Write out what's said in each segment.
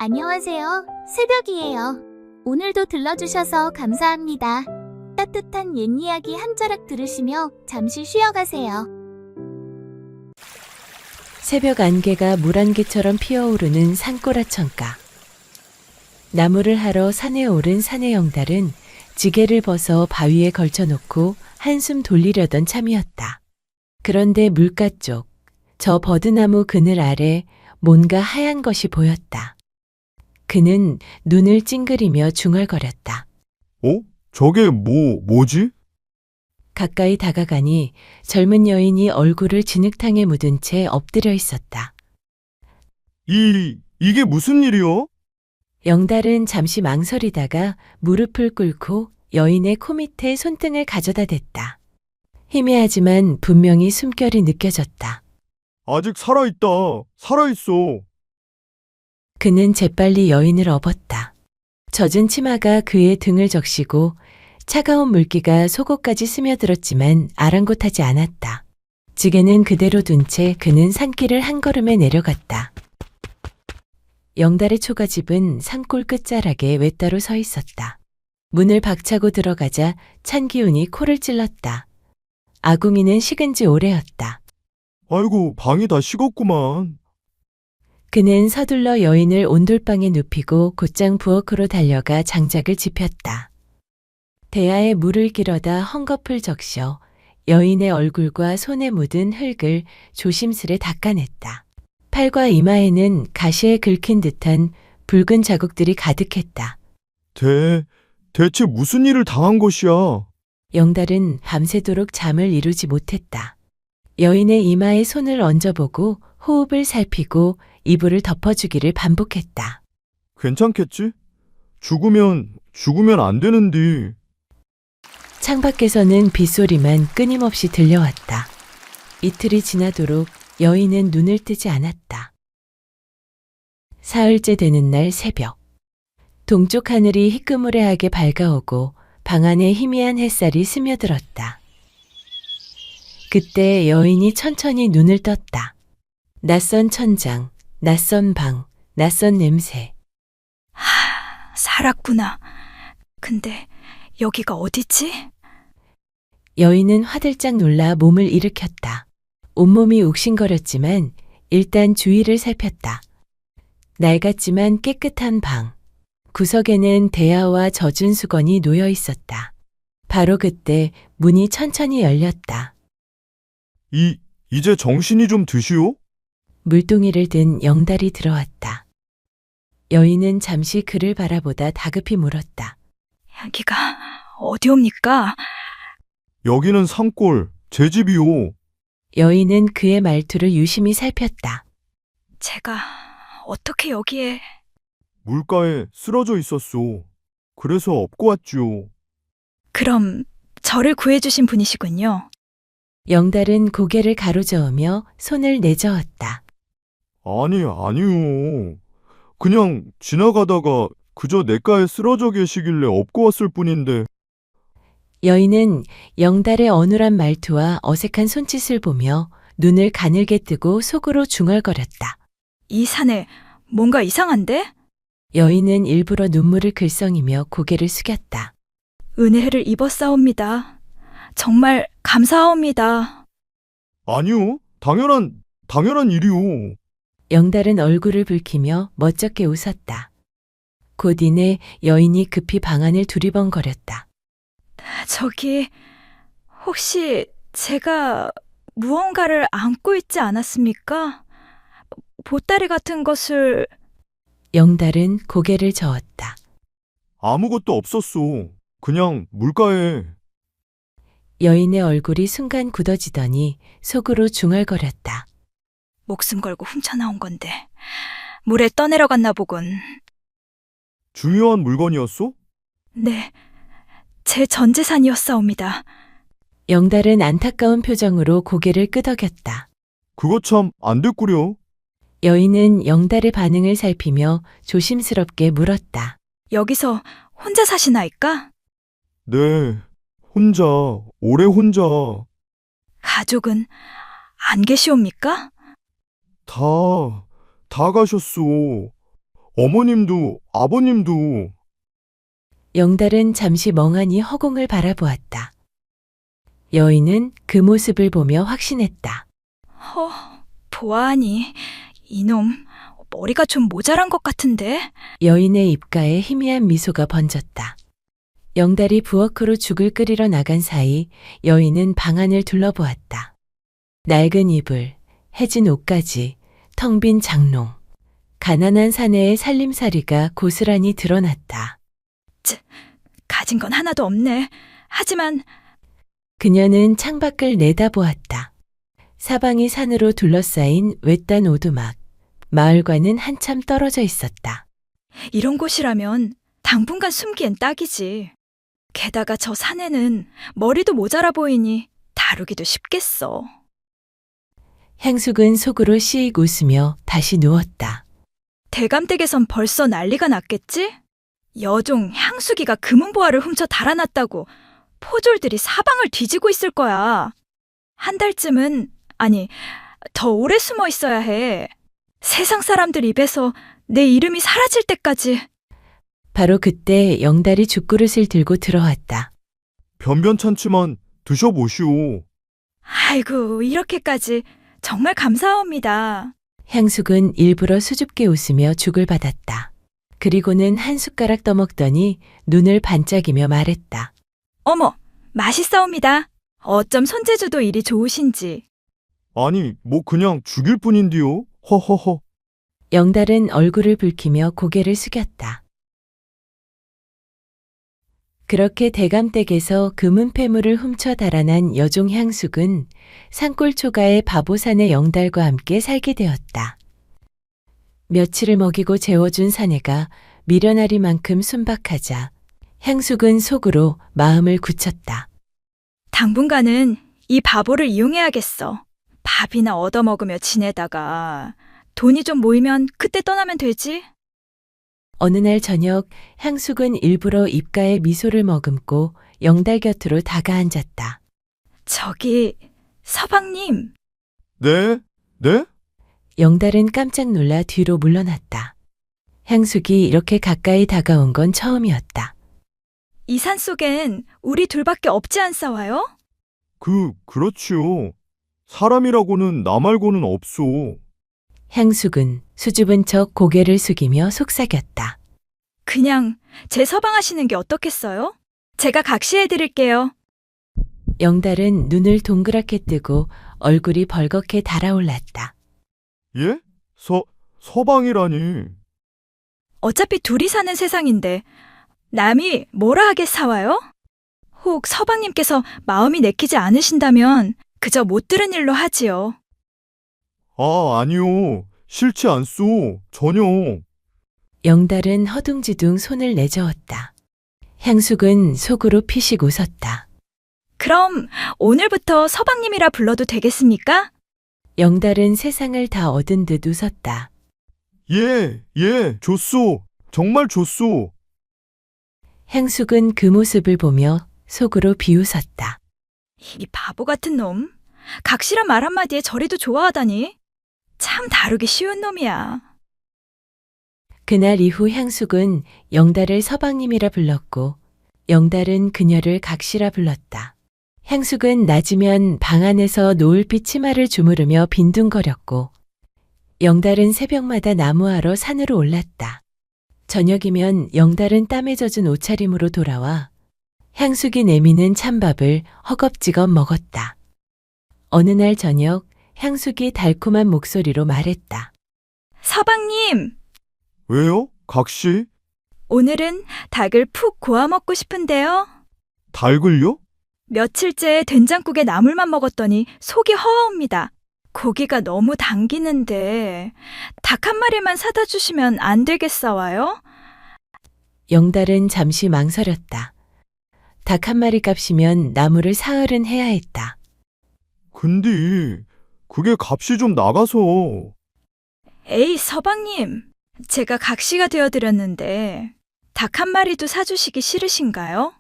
안녕하세요. 새벽이에요. 오늘도 들러주셔서 감사합니다. 따뜻한 옛 이야기 한 자락 들으시며 잠시 쉬어가세요. 새벽 안개가 물안개처럼 피어오르는 산꼬라천가. 나무를 하러 산에 오른 사내 영달은 지게를 벗어 바위에 걸쳐놓고 한숨 돌리려던 참이었다. 그런데 물가 쪽, 저 버드나무 그늘 아래 뭔가 하얀 것이 보였다. 그는 눈을 찡그리며 중얼거렸다. 저게 뭐지? 가까이 다가가니 젊은 여인이 얼굴을 진흙탕에 묻은 채 엎드려 있었다. 이게 무슨 일이요? 영달은 잠시 망설이다가 무릎을 꿇고 여인의 코 밑에 손등을 가져다 댔다. 희미하지만 분명히 숨결이 느껴졌다. 아직 살아있어. 그는 재빨리 여인을 업었다. 젖은 치마가 그의 등을 적시고 차가운 물기가 속옷까지 스며들었지만 아랑곳하지 않았다. 지게는 그대로 둔 채 그는 산길을 한 걸음에 내려갔다. 영달의 초가집은 산골 끝자락에 외따로 서 있었다. 문을 박차고 들어가자 찬 기운이 코를 찔렀다. 아궁이는 식은 지 오래였다. 아이고, 방이 다 식었구만. 그는 서둘러 여인을 온돌방에 눕히고 곧장 부엌으로 달려가 장작을 지폈다. 대야에 물을 길어다 헝겊을 적셔 여인의 얼굴과 손에 묻은 흙을 조심스레 닦아냈다. 팔과 이마에는 가시에 긁힌 듯한 붉은 자국들이 가득했다. 대체 무슨 일을 당한 것이야? 영달은 밤새도록 잠을 이루지 못했다. 여인의 이마에 손을 얹어보고 호흡을 살피고 이불을 덮어주기를 반복했다. 괜찮겠지? 죽으면 안 되는디. 창밖에서는 빗소리만 끊임없이 들려왔다. 이틀이 지나도록 여인은 눈을 뜨지 않았다. 사흘째 되는 날 새벽. 동쪽 하늘이 희끄무레하게 밝아오고 방 안에 희미한 햇살이 스며들었다. 그때 여인이 천천히 눈을 떴다. 낯선 천장, 낯선 방, 낯선 냄새. 살았구나. 근데 여기가 어디지? 여인은 화들짝 놀라 몸을 일으켰다. 온몸이 욱신거렸지만 일단 주위를 살폈다. 낡았지만 깨끗한 방. 구석에는 대야와 젖은 수건이 놓여 있었다. 바로 그때 문이 천천히 열렸다. 이제 정신이 좀 드시오? 물동이를 든 영달이 들어왔다. 여인은 잠시 그를 바라보다 다급히 물었다. 여기가 어디옵니까? 여기는 산골, 제 집이오. 여인은 그의 말투를 유심히 살폈다. 제가 어떻게 여기에... 물가에 쓰러져 있었소. 그래서 업고 왔지요. 그럼 저를 구해주신 분이시군요. 영달은 고개를 가로저으며 손을 내저었다. 아니요. 그냥 지나가다가 그저 냇가에 쓰러져 계시길래 업고 왔을 뿐인데. 여인은 영달의 어눌한 말투와 어색한 손짓을 보며 눈을 가늘게 뜨고 속으로 중얼거렸다. 이 산에 뭔가 이상한데? 여인은 일부러 눈물을 글썽이며 고개를 숙였다. 은혜를 입었사옵니다. 정말 감사하옵니다. 아니요. 당연한 일이오. 영달은 얼굴을 붉히며 멋쩍게 웃었다. 곧 이내 여인이 급히 방 안을 두리번거렸다. 저기, 혹시 제가 무언가를 안고 있지 않았습니까? 보따리 같은 것을... 영달은 고개를 저었다. 아무것도 없었소. 그냥 물가에. 여인의 얼굴이 순간 굳어지더니 속으로 중얼거렸다. 목숨 걸고 훔쳐나온 건데 물에 떠내려갔나 보군. 중요한 물건이었소? 네, 제 전 재산이었사옵니다. 영달은 안타까운 표정으로 고개를 끄덕였다. 그거 참 안 됐구려. 여인은 영달의 반응을 살피며 조심스럽게 물었다. 여기서 혼자 사시나이까? 네. 오래 혼자. 가족은 안 계시옵니까? 다 가셨소. 어머님도, 아버님도. 영달은 잠시 멍하니 허공을 바라보았다. 여인은 그 모습을 보며 확신했다. 보아하니 이놈 머리가 좀 모자란 것 같은데? 여인의 입가에 희미한 미소가 번졌다. 영달이 부엌으로 죽을 끓이러 나간 사이 여인은 방 안을 둘러보았다. 낡은 이불, 해진 옷가지, 텅 빈 장롱, 가난한 사내의 살림살이가 고스란히 드러났다. 가진 건 하나도 없네. 하지만 그녀는 창밖을 내다보았다. 사방이 산으로 둘러싸인 외딴 오두막, 마을과는 한참 떨어져 있었다. 이런 곳이라면 당분간 숨기엔 딱이지. 게다가 저 사내는 머리도 모자라 보이니 다루기도 쉽겠어. 향숙은 속으로 씩 웃으며 다시 누웠다. 대감댁에선 벌써 난리가 났겠지? 여종 향수기가 금은보화를 훔쳐 달아났다고 포졸들이 사방을 뒤지고 있을 거야. 한 달쯤은, 아니, 더 오래 숨어 있어야 해. 세상 사람들 입에서 내 이름이 사라질 때까지. 바로 그때 영달이 죽그릇을 들고 들어왔다. 변변찮지만 드셔보시오. 아이고, 이렇게까지 정말 감사합니다. 향숙은 일부러 수줍게 웃으며 죽을 받았다. 그리고는 한 숟가락 떠먹더니 눈을 반짝이며 말했다. 어머, 맛있사옵니다. 어쩜 손재주도 이리 좋으신지. 아니, 뭐 그냥 죽일 뿐인데요. 허허허. 영달은 얼굴을 붉히며 고개를 숙였다. 그렇게 대감댁에서 금은폐물을 훔쳐 달아난 여종 향숙은 산골 초가의 바보사내 영달과 함께 살게 되었다. 며칠을 먹이고 재워준 사내가 미련하리만큼 순박하자 향숙은 속으로 마음을 굳혔다. 당분간은 이 바보를 이용해야겠어. 밥이나 얻어먹으며 지내다가 돈이 좀 모이면 그때 떠나면 되지. 어느 날 저녁 향숙은 일부러 입가에 미소를 머금고 영달 곁으로 다가앉았다. 저기, 서방님. 네? 네? 영달은 깜짝 놀라 뒤로 물러났다. 향숙이 이렇게 가까이 다가온 건 처음이었다. 이 산 속엔 우리 둘밖에 없지 않사와요? 그렇지요. 사람이라고는 나 말고는 없소. 향숙은 수줍은 척 고개를 숙이며 속삭였다. 그냥 제 서방하시는 게 어떻겠어요? 제가 각시해드릴게요. 영달은 눈을 동그랗게 뜨고 얼굴이 벌겋게 달아올랐다. 예? 서방이라니. 어차피 둘이 사는 세상인데 남이 뭐라 하겠사와요? 혹 서방님께서 마음이 내키지 않으신다면 그저 못 들은 일로 하지요. 아, 아니요. 싫지 않소. 전혀. 영달은 허둥지둥 손을 내저었다. 향숙은 속으로 피식 웃었다. 그럼 오늘부터 서방님이라 불러도 되겠습니까? 영달은 세상을 다 얻은 듯 웃었다. 예, 좋소. 정말 좋소. 향숙은 그 모습을 보며 속으로 비웃었다. 이 바보 같은 놈. 각실한 말 한마디에 저리도 좋아하다니. 참 다루기 쉬운 놈이야. 그날 이후 향숙은 영달을 서방님이라 불렀고 영달은 그녀를 각시라 불렀다. 향숙은 낮이면 방 안에서 노을빛 치마를 주무르며 빈둥거렸고 영달은 새벽마다 나무하러 산으로 올랐다. 저녁이면 영달은 땀에 젖은 옷차림으로 돌아와 향숙이 내미는 찬밥을 허겁지겁 먹었다. 어느 날 저녁 향숙이 달콤한 목소리로 말했다. 서방님, 왜요? 각시? 오늘은 닭을 푹 고아 먹고 싶은데요. 닭을요? 며칠째 된장국에 나물만 먹었더니 속이 허하옵니다. 고기가 너무 당기는데 닭 한 마리만 사다 주시면 안 되겠사와요? 영달은 잠시 망설였다. 닭 한 마리 값이면 나무를 사흘은 해야 했다. 근데 그게 값이 좀 나가서. 에이, 서방님. 제가 각시가 되어드렸는데 닭 한 마리도 사주시기 싫으신가요?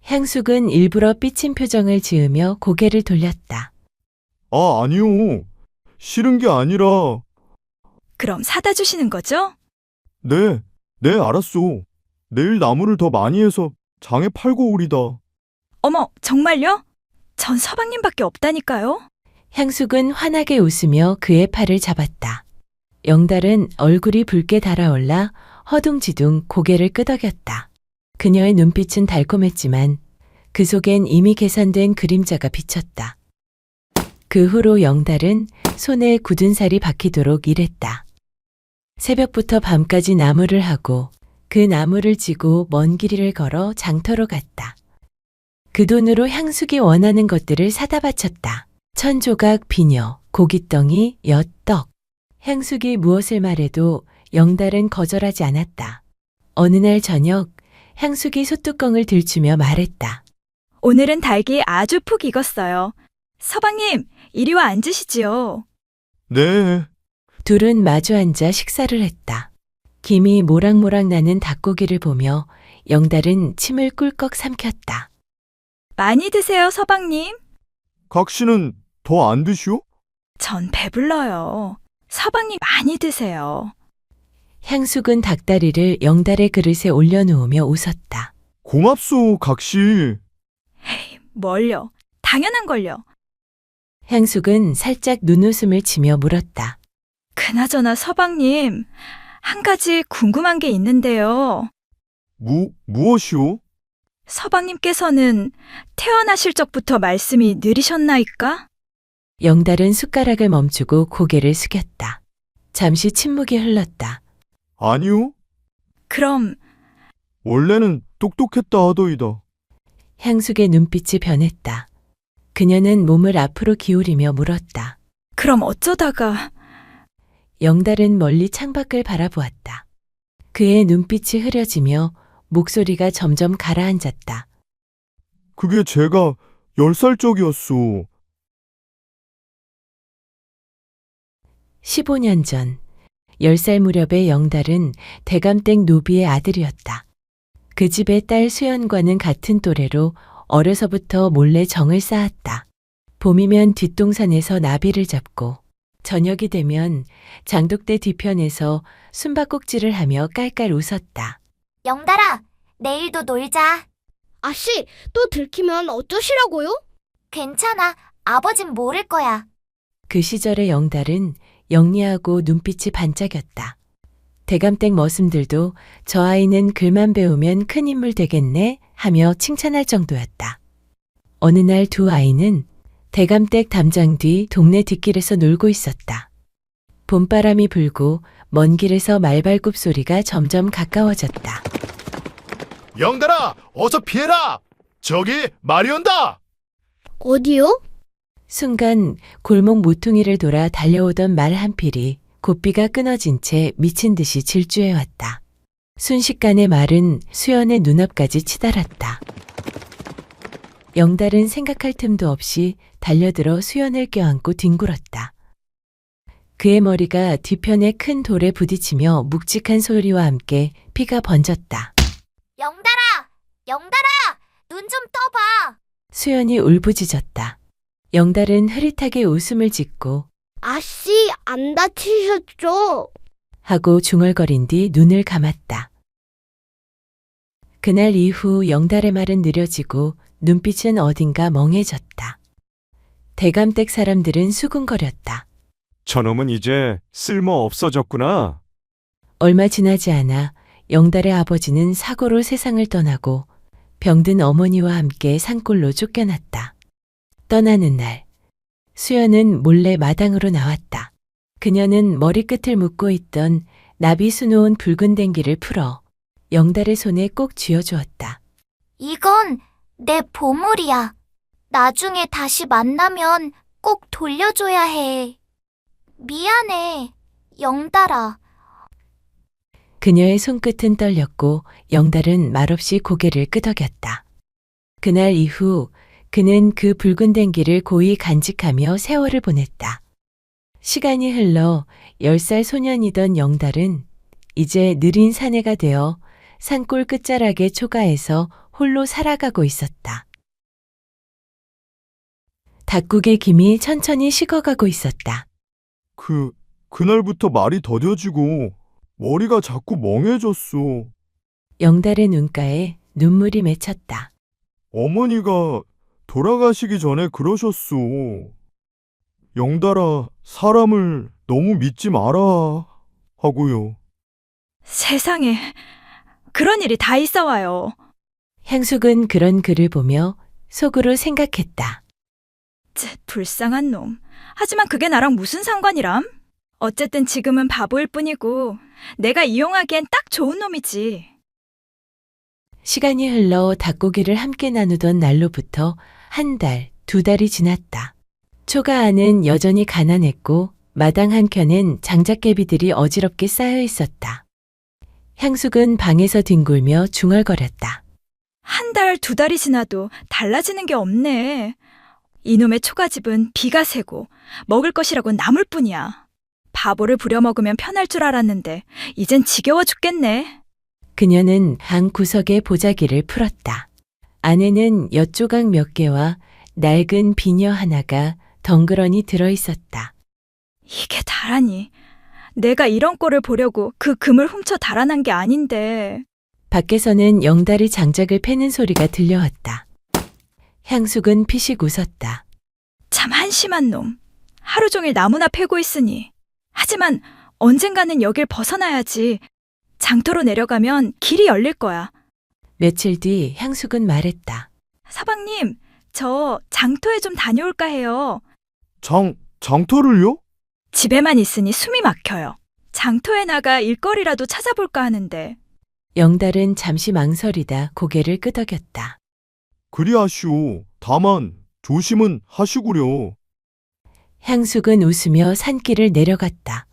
향숙은 일부러 삐친 표정을 지으며 고개를 돌렸다. 아, 아니요. 싫은 게 아니라. 그럼 사다 주시는 거죠? 네, 네, 알았소. 내일 나무를 더 많이 해서 장에 팔고 오리다. 어머, 정말요? 전 서방님밖에 없다니까요. 향숙은 환하게 웃으며 그의 팔을 잡았다. 영달은 얼굴이 붉게 달아올라 허둥지둥 고개를 끄덕였다. 그녀의 눈빛은 달콤했지만 그 속엔 이미 계산된 그림자가 비쳤다. 그 후로 영달은 손에 굳은 살이 박히도록 일했다. 새벽부터 밤까지 나무를 하고 그 나무를 지고 먼 길이를 걸어 장터로 갔다. 그 돈으로 향숙이 원하는 것들을 사다 바쳤다. 천조각 비녀, 고깃덩이, 엿떡. 향숙이 무엇을 말해도 영달은 거절하지 않았다. 어느 날 저녁 향숙이 솥뚜껑을 들추며 말했다. 오늘은 닭이 아주 푹 익었어요. 서방님, 이리 와 앉으시지요. 네, 둘은 마주 앉아 식사를 했다. 김이 모락모락 나는 닭고기를 보며 영달은 침을 꿀꺽 삼켰다. 많이 드세요, 서방님. 각 씨는 더 안 드시오? 전 배불러요. 서방님 많이 드세요. 향숙은 닭다리를 영달의 그릇에 올려놓으며 웃었다. 고맙소, 각 씨. 뭘요? 당연한 걸요. 향숙은 살짝 눈웃음을 치며 물었다. 그나저나 서방님, 한 가지 궁금한 게 있는데요. 무엇이오? 서방님께서는 태어나실 적부터 말씀이 느리셨나이까? 영달은 숟가락을 멈추고 고개를 숙였다. 잠시 침묵이 흘렀다. 아니요. 그럼 원래는 똑똑했다 하더이다. 향숙의 눈빛이 변했다. 그녀는 몸을 앞으로 기울이며 물었다. 그럼 어쩌다가 영달은 멀리 창밖을 바라보았다. 그의 눈빛이 흐려지며 목소리가 점점 가라앉았다. 그게 제가 10살 적이었소. 15년 전 10살 무렵의 영달은 대감댁 노비의 아들이었다. 그 집의 딸 수연과는 같은 또래로 어려서부터 몰래 정을 쌓았다. 봄이면 뒷동산에서 나비를 잡고 저녁이 되면 장독대 뒤편에서 숨바꼭질을 하며 깔깔 웃었다. 영달아, 내일도 놀자. 아씨, 또 들키면 어쩌시라고요? 괜찮아. 아버진 모를 거야. 그 시절의 영달은 영리하고 눈빛이 반짝였다. 대감댁 머슴들도 저 아이는 글만 배우면 큰 인물 되겠네 하며 칭찬할 정도였다. 어느 날 두 아이는 대감댁 담장 뒤 동네 뒷길에서 놀고 있었다. 봄바람이 불고 먼 길에서 말발굽 소리가 점점 가까워졌다. 영달아, 어서 피해라! 저기 말이 온다! 어디요? 순간 골목 모퉁이를 돌아 달려오던 말 한 필이 고삐가 끊어진 채 미친 듯이 질주해왔다. 순식간에 말은 수연의 눈앞까지 치달았다. 영달은 생각할 틈도 없이 달려들어 수연을 껴안고 뒹굴었다. 그의 머리가 뒤편의 큰 돌에 부딪히며 묵직한 소리와 함께 피가 번졌다. 영달아! 영달아! 눈 좀 떠봐. 수연이 울부짖었다. 영달은 흐릿하게 웃음을 짓고 아씨, 안 다치셨죠? 하고 중얼거린 뒤 눈을 감았다. 그날 이후 영달의 말은 느려지고 눈빛은 어딘가 멍해졌다. 대감댁 사람들은 수군거렸다. 저놈은 이제 쓸모 없어졌구나. 얼마 지나지 않아 영달의 아버지는 사고로 세상을 떠나고 병든 어머니와 함께 산골로 쫓겨났다. 떠나는 날, 수연은 몰래 마당으로 나왔다. 그녀는 머리끝을 묶고 있던 나비 수놓은 붉은 댕기를 풀어 영달의 손에 꼭 쥐어주었다. 이건 내 보물이야. 나중에 다시 만나면 꼭 돌려줘야 해. 미안해, 영달아. 그녀의 손끝은 떨렸고 영달은 말없이 고개를 끄덕였다. 그날 이후 그는 그 붉은 댕기를 고이 간직하며 세월을 보냈다. 시간이 흘러 10살 소년이던 영달은 이제 느린 사내가 되어 산골 끝자락의 초가에서 홀로 살아가고 있었다. 닭국의 김이 천천히 식어가고 있었다. 그날부터 말이 더뎌지고 머리가 자꾸 멍해졌어. 영달의 눈가에 눈물이 맺혔다. 어머니가 돌아가시기 전에 그러셨어. 영달아, 사람을 너무 믿지 마라. 하고요. 세상에, 그런 일이 다 있어 와요. 향숙은 그런 글을 보며 속으로 생각했다. 불쌍한 놈. 하지만 그게 나랑 무슨 상관이람? 어쨌든 지금은 바보일 뿐이고 내가 이용하기엔 딱 좋은 놈이지. 시간이 흘러 닭고기를 함께 나누던 날로부터 1달, 2달이 지났다. 초가 안은 여전히 가난했고 마당 한켠엔 장작개비들이 어지럽게 쌓여 있었다. 향숙은 방에서 뒹굴며 중얼거렸다. 1달, 2달이 지나도 달라지는 게 없네. 이놈의 초가집은 비가 새고 먹을 것이라고 남을 뿐이야. 바보를 부려먹으면 편할 줄 알았는데 이젠 지겨워 죽겠네. 그녀는 방 구석에 보자기를 풀었다. 안에는 엿조각 몇 개와 낡은 비녀 하나가 덩그러니 들어 있었다. 이게 다라니. 내가 이런 꼴을 보려고 그 금을 훔쳐 달아난 게 아닌데. 밖에서는 영달이 장작을 패는 소리가 들려왔다. 향숙은 피식 웃었다. 참 한심한 놈. 하루 종일 나무나 패고 있으니. 하지만 언젠가는 여길 벗어나야지. 장터로 내려가면 길이 열릴 거야. 며칠 뒤 향숙은 말했다. 사방님, 저 장터에 좀 다녀올까 해요. 장터를요? 집에만 있으니 숨이 막혀요. 장터에 나가 일거리라도 찾아볼까 하는데. 영달은 잠시 망설이다 고개를 끄덕였다. 그리하시오. 다만 조심은 하시구려. 향숙은 웃으며 산길을 내려갔다.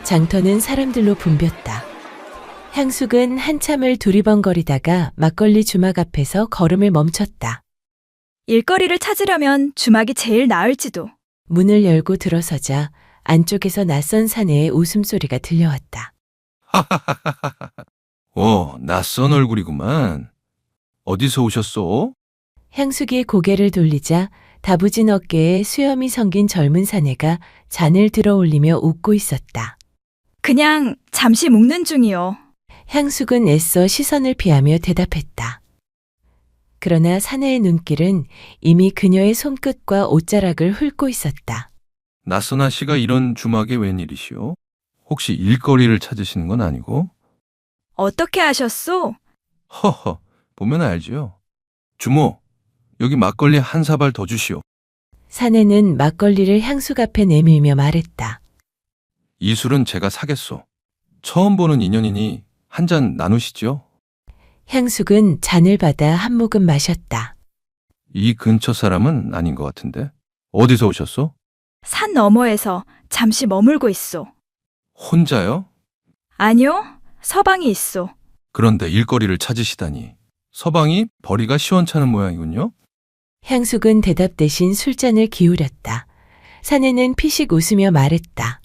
장터는 사람들로 붐볐다. 향숙은 한참을 두리번거리다가 막걸리 주막 앞에서 걸음을 멈췄다. 일거리를 찾으려면 주막이 제일 나을지도. 문을 열고 들어서자 안쪽에서 낯선 사내의 웃음소리가 들려왔다. 낯선 얼굴이구만. 어디서 오셨소? 향숙이 고개를 돌리자 다부진 어깨에 수염이 성긴 젊은 사내가 잔을 들어 올리며 웃고 있었다. 그냥 잠시 묵는 중이요. 향숙은 애써 시선을 피하며 대답했다. 그러나 사내의 눈길은 이미 그녀의 손끝과 옷자락을 훑고 있었다. 낯선 아씨가 이런 주막에 웬일이시오? 혹시 일거리를 찾으시는 건 아니고? 어떻게 하셨소? 허허, 보면 알지요. 주모, 여기 막걸리 한 사발 더 주시오. 사내는 막걸리를 향숙 앞에 내밀며 말했다. 이 술은 제가 사겠소. 처음 보는 인연이니 한 잔 나누시죠. 향숙은 잔을 받아 한 모금 마셨다. 이 근처 사람은 아닌 것 같은데. 어디서 오셨소? 산 너머에서 잠시 머물고 있소. 혼자요? 아니요, 서방이 있소. 그런데 일거리를 찾으시다니. 서방이 벌이가 시원찮은 모양이군요. 향숙은 대답 대신 술잔을 기울였다. 사내는 피식 웃으며 말했다.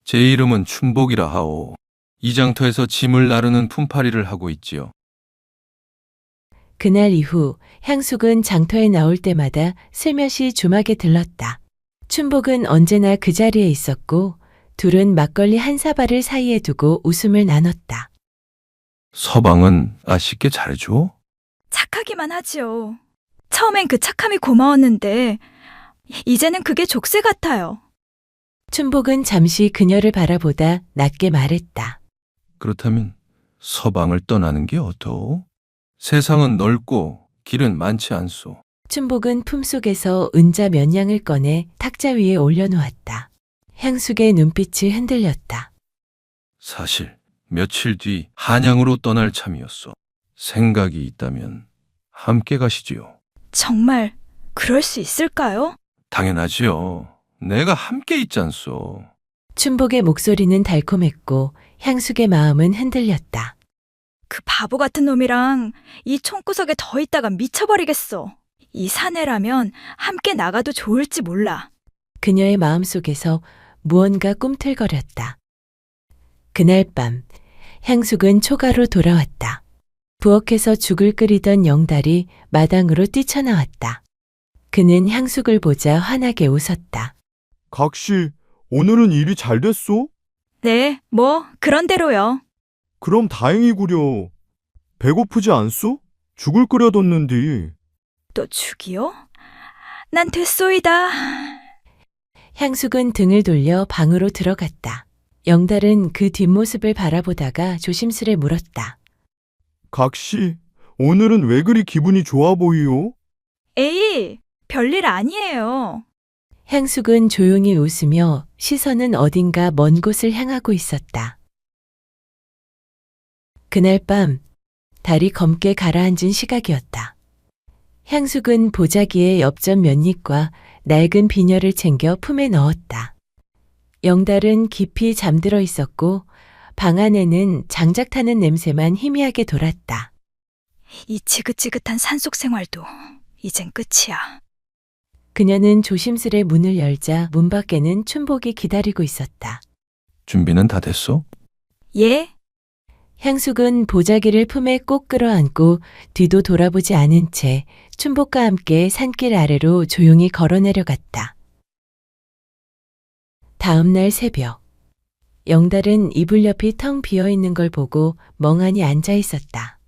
제 이름은 춘복이라 하오. 이 장터에서 짐을 나르는 품팔이를 하고 있지요. 그날 이후 향숙은 장터에 나올 때마다 슬며시 주막에 들렀다. 춘복은 언제나 그 자리에 있었고 둘은 막걸리 한 사발을 사이에 두고 웃음을 나눴다. 서방은 아씨께 잘해줘? 착하기만 하지요. 처음엔 그 착함이 고마웠는데 이제는 그게 족쇄 같아요. 춘복은 잠시 그녀를 바라보다 낮게 말했다. 그렇다면 서방을 떠나는 게 어떠오? 세상은 넓고 길은 많지 않소. 춘복은 품속에서 은자 몇 양을 꺼내 탁자 위에 올려놓았다. 향숙의 눈빛이 흔들렸다. 사실 며칠 뒤 한양으로 떠날 참이었소. 생각이 있다면 함께 가시지요. 정말 그럴 수 있을까요? 당연하지요. 내가 함께 있잖소. 춘복의 목소리는 달콤했고 향숙의 마음은 흔들렸다. 그 바보 같은 놈이랑 이 총구석에 더 있다가 미쳐버리겠어. 이 사내라면 함께 나가도 좋을지 몰라. 그녀의 마음속에서 무언가 꿈틀거렸다. 그날 밤 향숙은 초가로 돌아왔다. 부엌에서 죽을 끓이던 영달이 마당으로 뛰쳐나왔다. 그는 향숙을 보자 환하게 웃었다. 각시, 오늘은 일이 잘 됐소? 네, 뭐 그런 대로요. 그럼 다행이구려. 배고프지 않소? 죽을 끓여뒀는디. 또 죽이요? 난 됐소이다. 향숙은 등을 돌려 방으로 들어갔다. 영달은 그 뒷모습을 바라보다가 조심스레 물었다. 각시, 오늘은 왜 그리 기분이 좋아 보이오? 에이, 별일 아니에요. 향숙은 조용히 웃으며 시선은 어딘가 먼 곳을 향하고 있었다. 그날 밤, 달이 검게 가라앉은 시각이었다. 향숙은 보자기에 엽전 면잎과 낡은 비녀를 챙겨 품에 넣었다. 영달은 깊이 잠들어 있었고 방 안에는 장작 타는 냄새만 희미하게 돌았다. 이 지긋지긋한 산속 생활도 이젠 끝이야. 그녀는 조심스레 문을 열자 문 밖에는 춘복이 기다리고 있었다. 준비는 다 됐소? 예? 향숙은 보자기를 품에 꼭 끌어안고 뒤도 돌아보지 않은 채 춘복과 함께 산길 아래로 조용히 걸어 내려갔다. 다음 날 새벽, 영달은 이불 옆이 텅 비어 있는 걸 보고 멍하니 앉아 있었다.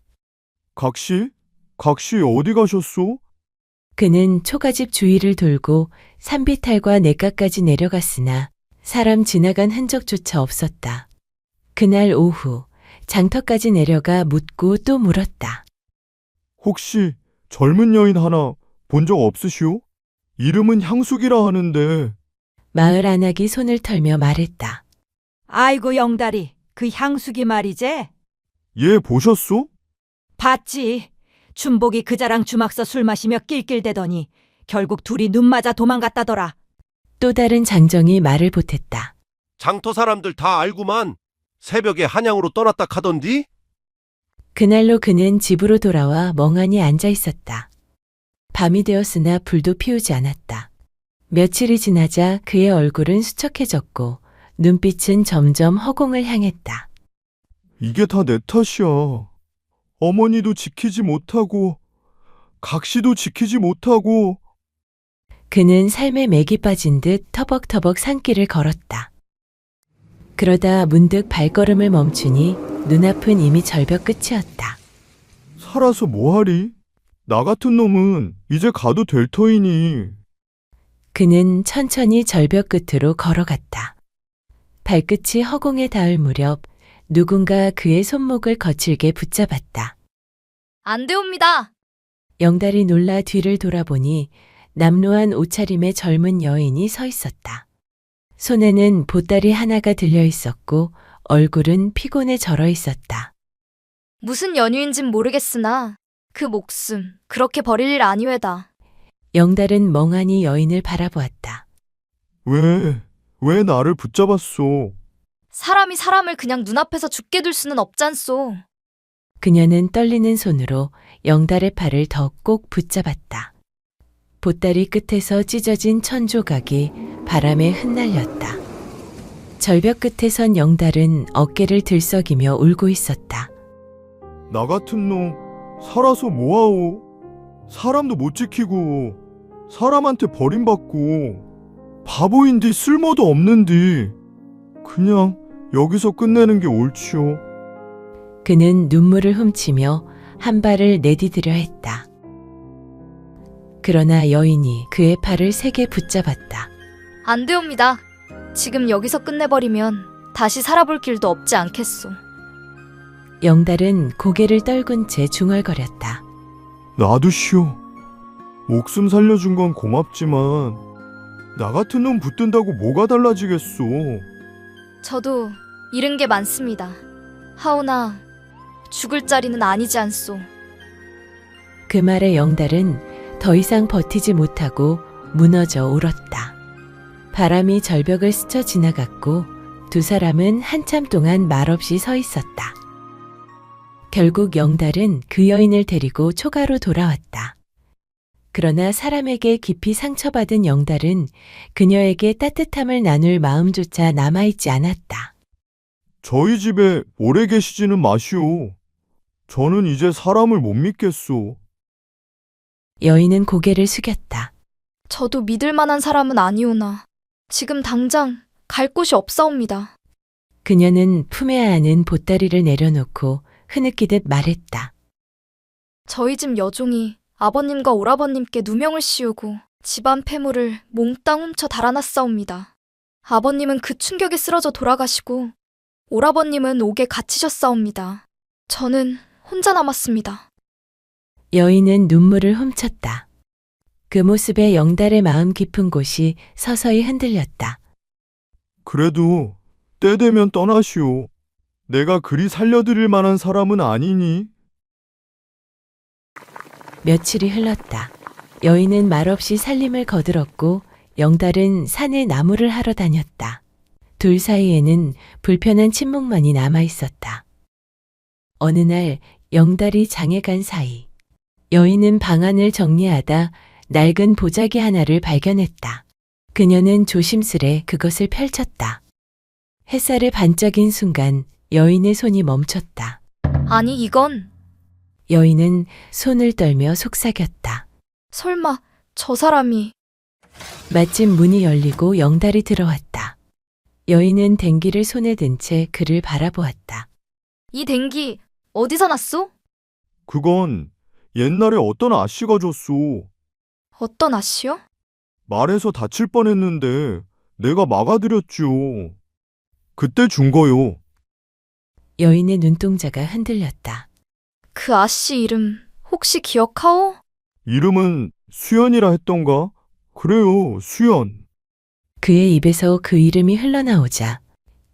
각시? 각시 어디 가셨소? 그는 초가집 주위를 돌고 산비탈과 냇가까지 내려갔으나 사람 지나간 흔적조차 없었다. 그날 오후 장터까지 내려가 묻고 또 물었다. 혹시 젊은 여인 하나 본 적 없으시오? 이름은 향숙이라 하는데. 마을 안악이 손을 털며 말했다. 아이고 영달이 그 향숙이 말이제? 얘 보셨소? 봤지. 춘복이 그자랑 주막서 술 마시며 낄낄대더니 결국 둘이 눈 맞아 도망갔다더라. 또 다른 장정이 말을 보탰다. 장터 사람들 다 알구만. 새벽에 한양으로 떠났다 카던디? 그날로 그는 집으로 돌아와 멍하니 앉아 있었다. 밤이 되었으나 불도 피우지 않았다. 며칠이 지나자 그의 얼굴은 수척해졌고 눈빛은 점점 허공을 향했다. 이게 다 내 탓이야. 어머니도 지키지 못하고, 각시도 지키지 못하고. 그는 삶에 맥이 빠진 듯 터벅터벅 산길을 걸었다. 그러다 문득 발걸음을 멈추니 눈앞은 이미 절벽 끝이었다. 살아서 뭐하리? 나 같은 놈은 이제 가도 될 터이니. 그는 천천히 절벽 끝으로 걸어갔다. 발끝이 허공에 닿을 무렵 누군가 그의 손목을 거칠게 붙잡았다. 안 되옵니다. 영달이 놀라 뒤를 돌아보니 남루한 옷차림의 젊은 여인이 서 있었다. 손에는 보따리 하나가 들려 있었고 얼굴은 피곤에 절어 있었다. 무슨 연유인진 모르겠으나 그 목숨 그렇게 버릴 일 아니외다. 영달은 멍하니 여인을 바라보았다. 왜 나를 붙잡았소? 사람이 사람을 그냥 눈앞에서 죽게 둘 수는 없잖소. 그녀는 떨리는 손으로 영달의 팔을 더 꼭 붙잡았다. 보따리 끝에서 찢어진 천 조각이 바람에 흩날렸다. 절벽 끝에 선 영달은 어깨를 들썩이며 울고 있었다. 나 같은 놈, 살아서 뭐하오? 사람도 못 지키고, 사람한테 버림받고, 바보인디 쓸모도 없는디. 그냥 여기서 끝내는 게 옳지요. 그는 눈물을 훔치며 한 발을 내디디려 했다. 그러나 여인이 그의 팔을 세게 붙잡았다. 안 되옵니다. 지금 여기서 끝내버리면 다시 살아볼 길도 없지 않겠소. 영달은 고개를 떨군 채 중얼거렸다. 놔두시오. 목숨 살려준 건 고맙지만 나 같은 놈 붙든다고 뭐가 달라지겠소. 저도 잃은 게 많습니다. 하오나 죽을 자리는 아니지 않소. 그 말에 영달은 더 이상 버티지 못하고 무너져 울었다. 바람이 절벽을 스쳐 지나갔고 두 사람은 한참 동안 말없이 서 있었다. 결국 영달은 그 여인을 데리고 초가로 돌아왔다. 그러나 사람에게 깊이 상처받은 영달은 그녀에게 따뜻함을 나눌 마음조차 남아있지 않았다. 저희 집에 오래 계시지는 마시오. 저는 이제 사람을 못 믿겠소. 여인은 고개를 숙였다. 저도 믿을 만한 사람은 아니오나 지금 당장 갈 곳이 없사옵니다. 그녀는 품에 안은 보따리를 내려놓고 흐느끼듯 말했다. 저희 집 여종이 아버님과 오라버님께 누명을 씌우고 집안 폐물을 몽땅 훔쳐 달아났사옵니다. 아버님은 그 충격에 쓰러져 돌아가시고 오라버님은 옥에 갇히셨사옵니다. 저는 혼자 남았습니다. 여인은 눈물을 훔쳤다. 그 모습에 영달의 마음 깊은 곳이 서서히 흔들렸다. 그래도 때 되면 떠나시오. 내가 그리 살려드릴 만한 사람은 아니니. 며칠이 흘렀다. 여인은 말없이 살림을 거들었고 영달은 산에 나무를 하러 다녔다. 둘 사이에는 불편한 침묵만이 남아 있었다. 어느 날 영달이 장에 간 사이 여인은 방안을 정리하다 낡은 보자기 하나를 발견했다. 그녀는 조심스레 그것을 펼쳤다. 햇살에 반짝인 순간 여인의 손이 멈췄다. 아니, 이건 여인은 손을 떨며 속삭였다. 설마 저 사람이... 마침 문이 열리고 영달이 들어왔다. 여인은 댕기를 손에 든 채 그를 바라보았다. 이 댕기 어디서 났소? 그건 옛날에 어떤 아씨가 줬소. 어떤 아씨요? 말해서 다칠 뻔했는데 내가 막아드렸지요. 그때 준 거요. 여인의 눈동자가 흔들렸다. 그 아씨 이름 혹시 기억하오? 이름은 수연이라 했던가? 그래요, 수연. 그의 입에서 그 이름이 흘러나오자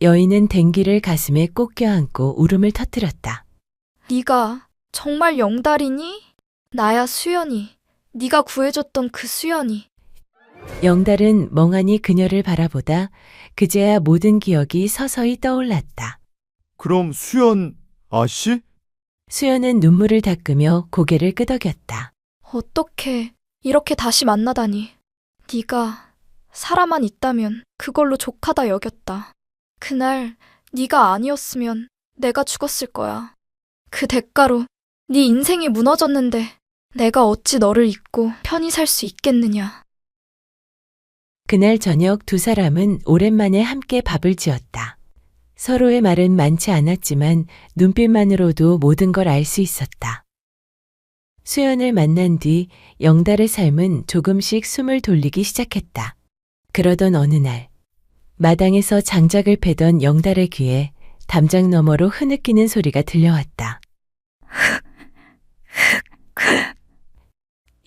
여인은 댕기를 가슴에 꼭 껴안고 울음을 터뜨렸다. 네가 정말 영달이니? 나야 수연이. 네가 구해줬던 그 수연이. 영달은 멍하니 그녀를 바라보다 그제야 모든 기억이 서서히 떠올랐다. 그럼 수연 아씨? 수연은 눈물을 닦으며 고개를 끄덕였다. 어떻게 이렇게 다시 만나다니. 네가 살아만 있다면 그걸로 족하다 여겼다. 그날 네가 아니었으면 내가 죽었을 거야. 그 대가로 네 인생이 무너졌는데 내가 어찌 너를 잊고 편히 살 수 있겠느냐. 그날 저녁 두 사람은 오랜만에 함께 밥을 지었다. 서로의 말은 많지 않았지만 눈빛만으로도 모든 걸 알 수 있었다. 수연을 만난 뒤 영달의 삶은 조금씩 숨을 돌리기 시작했다. 그러던 어느 날 마당에서 장작을 패던 영달의 귀에 담장 너머로 흐느끼는 소리가 들려왔다.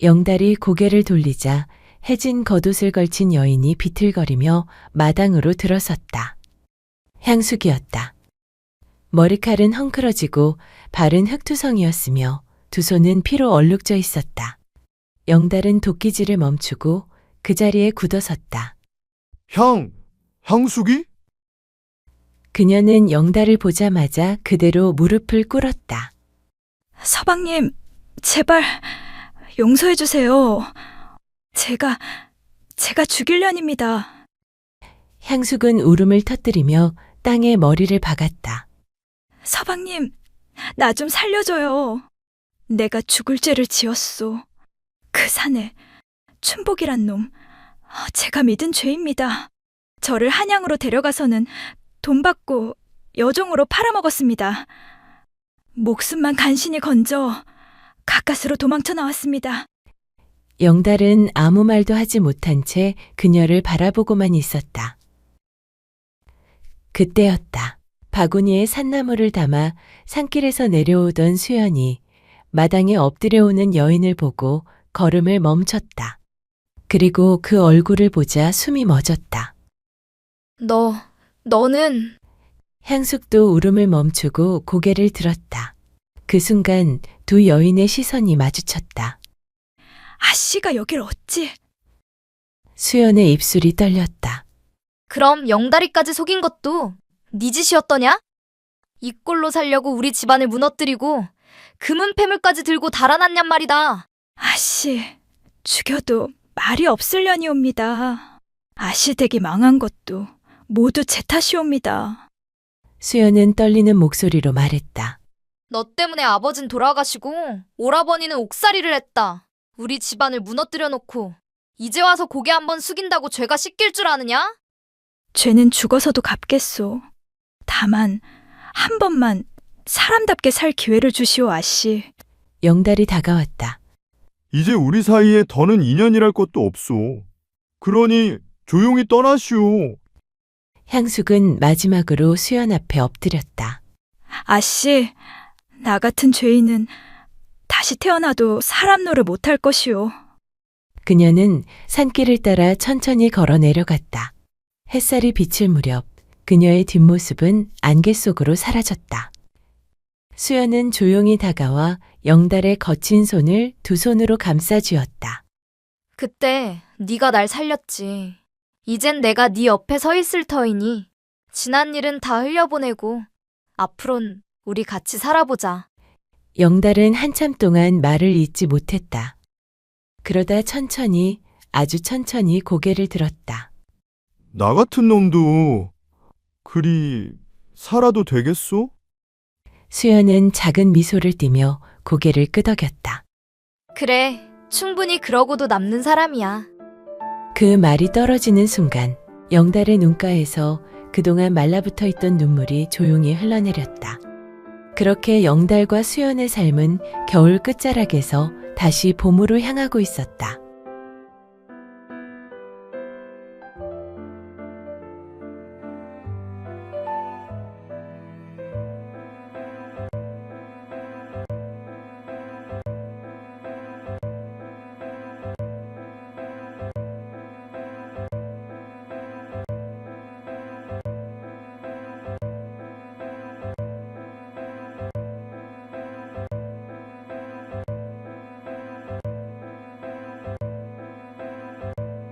영달이 고개를 돌리자 해진 겉옷을 걸친 여인이 비틀거리며 마당으로 들어섰다. 향숙이었다. 머리칼은 헝클어지고 발은 흙투성이었으며 두 손은 피로 얼룩져 있었다. 영달은 도끼질을 멈추고 그 자리에 굳어섰다. 향숙이? 그녀는 영달을 보자마자 그대로 무릎을 꿇었다. 서방님, 제발 용서해 주세요. 제가 죽일년입니다. 향숙은 울음을 터뜨리며 땅에 머리를 박았다. 서방님, 나 좀 살려줘요. 내가 죽을 죄를 지었소. 그 산에 춘복이란 놈, 제가 믿은 죄입니다. 저를 한양으로 데려가서는 돈 받고 여종으로 팔아먹었습니다. 목숨만 간신히 건져 가까스로 도망쳐 나왔습니다. 영달은 아무 말도 하지 못한 채 그녀를 바라보고만 있었다. 그때였다. 바구니에 산나물을 담아 산길에서 내려오던 수연이 마당에 엎드려오는 여인을 보고 걸음을 멈췄다. 그리고 그 얼굴을 보자 숨이 멎었다. 너는... 향숙도 울음을 멈추고 고개를 들었다. 그 순간 두 여인의 시선이 마주쳤다. 아씨가 여길 어찌... 수연의 입술이 떨렸다. 그럼 영다리까지 속인 것도 네 짓이었더냐? 이 꼴로 살려고 우리 집안을 무너뜨리고 금은 패물까지 들고 달아났냔 말이다. 아씨, 죽여도 말이 없을려니옵니다. 아씨 댁이 망한 것도 모두 제 탓이옵니다. 수연은 떨리는 목소리로 말했다. 너 때문에 아버진 돌아가시고 오라버니는 옥살이를 했다. 우리 집안을 무너뜨려 놓고 이제 와서 고개 한번 숙인다고 죄가 씻길 줄 아느냐? 죄는 죽어서도 갚겠소. 다만 한 번만 사람답게 살 기회를 주시오, 아씨. 영달이 다가왔다. 이제 우리 사이에 더는 인연이랄 것도 없소. 그러니 조용히 떠나시오. 향숙은 마지막으로 수연 앞에 엎드렸다. 아씨, 나 같은 죄인은 다시 태어나도 사람 노를 못할 것이오. 그녀는 산길을 따라 천천히 걸어 내려갔다. 햇살이 비칠 무렵 그녀의 뒷모습은 안개 속으로 사라졌다. 수연은 조용히 다가와 영달의 거친 손을 두 손으로 감싸 쥐었다. 그때 네가 날 살렸지. 이젠 내가 네 옆에 서 있을 터이니 지난 일은 다 흘려보내고 앞으론 우리 같이 살아보자. 영달은 한참 동안 말을 잇지 못했다. 그러다 천천히, 아주 천천히 고개를 들었다. 나 같은 놈도 그리 살아도 되겠소? 수연은 작은 미소를 띠며 고개를 끄덕였다. 그래, 충분히 그러고도 남는 사람이야. 그 말이 떨어지는 순간 영달의 눈가에서 그동안 말라붙어 있던 눈물이 조용히 흘러내렸다. 그렇게 영달과 수연의 삶은 겨울 끝자락에서 다시 봄으로 향하고 있었다.